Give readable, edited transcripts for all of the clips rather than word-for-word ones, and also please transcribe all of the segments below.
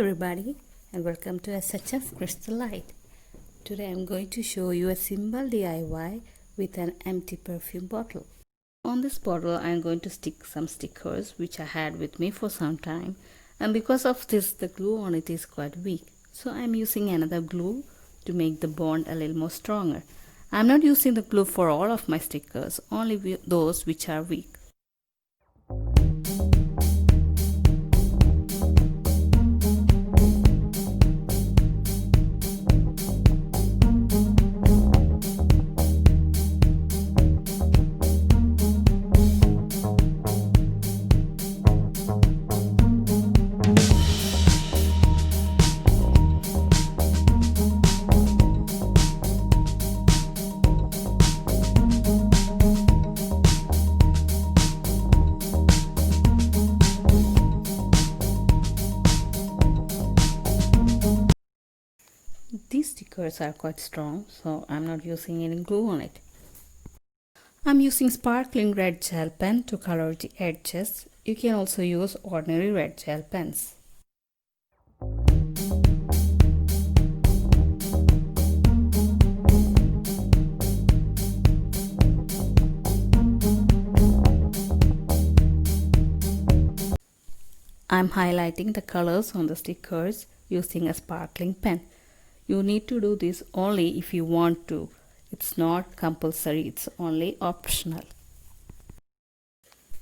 everybody, and welcome to SHF Crystal Light. Today I'm going to show you a simple DIY with an empty perfume bottle. On this bottle I'm going to stick some stickers which I had with me for some time, and because of this the glue on it is quite weak, so I'm using another glue to make the bond a little more stronger. I'm not using the glue for all of my stickers, only those which are weak. These stickers are quite strong, so I'm not using any glue on it. I'm using sparkling red gel pen to color the edges. You can also use ordinary red gel pens. I'm highlighting the colors on the stickers using a sparkling pen. You need to do this only if you want to. It's not compulsory, it's only optional.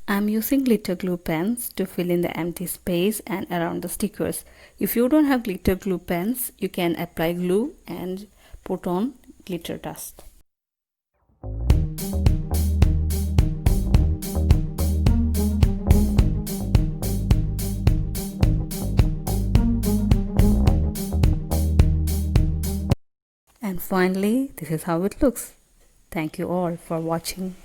I'm using glitter glue pens to fill in the empty space and around the stickers. If you don't have glitter glue pens, you can apply glue and put on glitter dust. And finally, this is how it looks. Thank you all for watching.